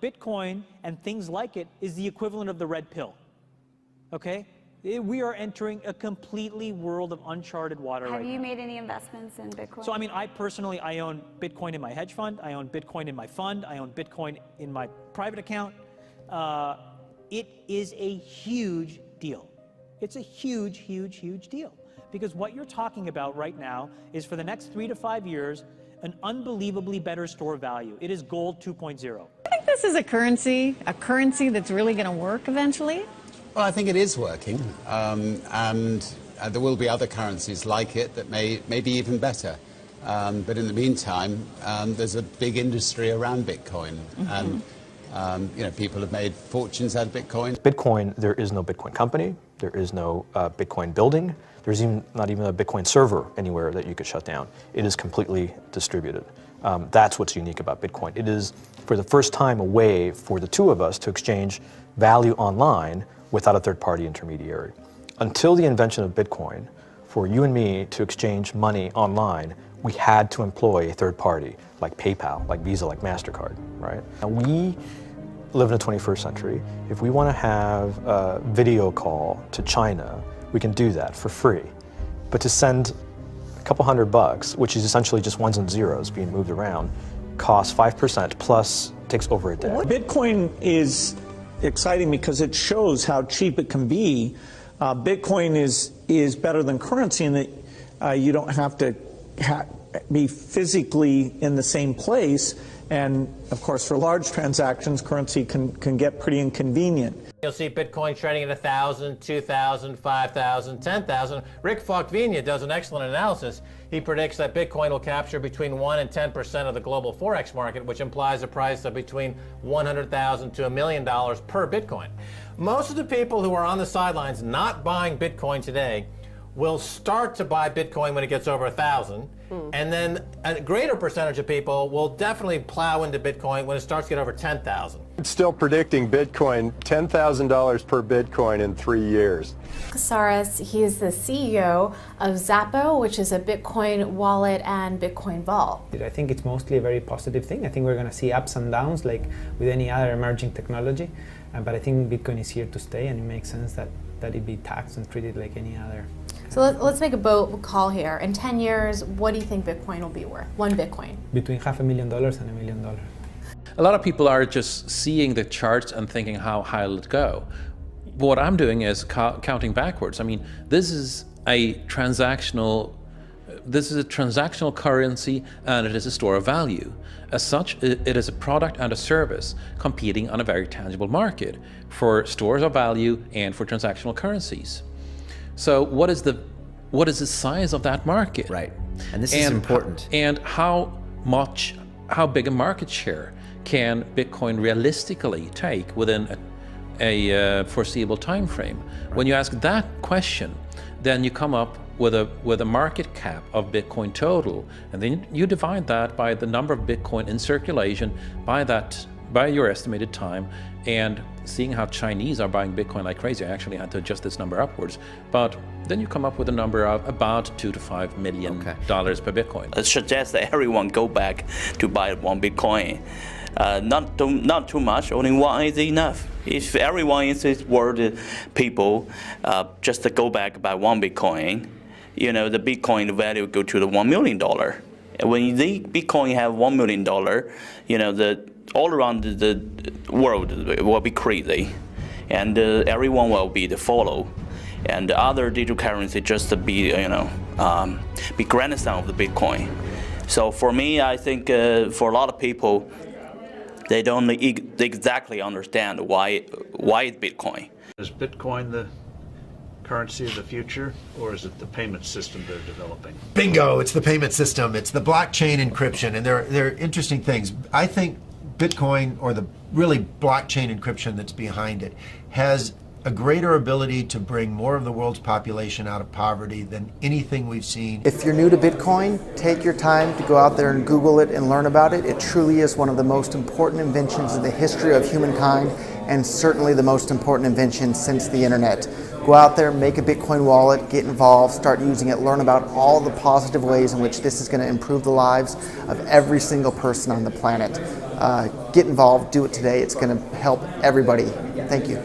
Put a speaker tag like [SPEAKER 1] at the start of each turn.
[SPEAKER 1] Bitcoin and things like it is the equivalent of the red pill, okay? We are entering a completely world of uncharted water right now.
[SPEAKER 2] Have you made any investments in Bitcoin?
[SPEAKER 1] So, I mean, I personally, I own Bitcoin in my hedge fund. I own Bitcoin in my fund. I own Bitcoin in my private account. It is a huge deal. It's a huge, huge, huge deal. Because what you're talking about right now is for the next 3 to 5 years, an unbelievably better store value. It is gold 2.0.
[SPEAKER 3] I think this is a currency that's really going to work eventually.
[SPEAKER 4] Well, I think it is working, and there will be other currencies like it that may be even better. But in the meantime, there's a big industry around Bitcoin, and you know, people have made fortunes out of Bitcoin.
[SPEAKER 5] Bitcoin, there is no Bitcoin company, there is no Bitcoin building, there's not even a Bitcoin server anywhere that you could shut down. It is completely distributed. That's what's unique about Bitcoin. It is, for the first time, a way for the two of us to exchange value online without a third-party intermediary. Until the invention of Bitcoin, for you and me to exchange money online, we had to employ a third party, like PayPal, like Visa, like MasterCard, right? And we live in the 21st century. If we want to have a video call to China, we can do that for free. But to send a couple $100, which is essentially just ones and zeros being moved around, costs 5% plus takes over a day.
[SPEAKER 6] Bitcoin is exciting because it shows how cheap it can be. Bitcoin is better than currency in that you don't have to be physically in the same place. And of course, for large transactions, currency can get pretty inconvenient.
[SPEAKER 7] You'll see Bitcoin trading at 1,000, 2,000, 5,000, 10,000. Rick Falkvinia does an excellent analysis. He predicts that Bitcoin will capture between 1 and 10% of the global Forex market, which implies a price of between $100,000 to $1 million per Bitcoin. Most of the people who are on the sidelines not buying Bitcoin today will start to buy Bitcoin when it gets over 1,000. And then a greater percentage of people will definitely plow into Bitcoin when it starts to get over 10,000.
[SPEAKER 8] It's still predicting Bitcoin, $10,000 per Bitcoin in 3 years.
[SPEAKER 9] Casares, he is the CEO of Zappo, which is a Bitcoin wallet and Bitcoin vault.
[SPEAKER 10] I think it's mostly a very positive thing. I think we're going to see ups and downs like with any other emerging technology. But I think Bitcoin is here to stay, and it makes sense that it be taxed and treated like any other.
[SPEAKER 9] So let's make a bold call here. In 10 years, what do you think Bitcoin will be worth? One Bitcoin?
[SPEAKER 10] Between $500,000 and $1 million.
[SPEAKER 11] A lot of people are just seeing the charts and thinking, how high will it go? What I'm doing is counting backwards. I mean, this is a transactional currency, and it is a store of value. As such, it is a product and a service competing on a very tangible market for stores of value and for transactional currencies. So what is the size of that market?
[SPEAKER 12] Right, and this is important.
[SPEAKER 11] And how big a market share can Bitcoin realistically take within a foreseeable time frame? Right. When you ask that question, then you come up with a market cap of Bitcoin total, and then you divide that by the number of Bitcoin in circulation by your estimated time. And seeing how Chinese are buying Bitcoin like crazy, I actually had to adjust this number upwards. But then you come up with a number of about $2 to $5 million per Bitcoin.
[SPEAKER 13] I suggest that everyone go back to buy one Bitcoin. Not too much, only one is enough. If everyone in this world, people, just to go back buy one Bitcoin, you know, the Bitcoin value go to the $1 million. And when the Bitcoin have $1 million, you know, all around the world will be crazy, and everyone will be the follow, and the other digital currency just to be, you know, be grandson of the Bitcoin. So for me, I think for a lot of people, they don't exactly understand why it's Bitcoin.
[SPEAKER 14] Is Bitcoin the currency of the future, or is it the payment system they're developing?
[SPEAKER 15] Bingo! It's the payment system. It's the blockchain encryption, and they're interesting things. I think Bitcoin, or the really blockchain encryption that's behind it, has a greater ability to bring more of the world's population out of poverty than anything we've seen.
[SPEAKER 16] If you're new to Bitcoin, take your time to go out there and Google it and learn about it. It truly is one of the most important inventions in the history of humankind, and certainly the most important invention since the internet. Go out there, make a Bitcoin wallet, get involved, start using it, learn about all the positive ways in which this is going to improve the lives of every single person on the planet. Get involved, do it today. It's going to help everybody. Thank you.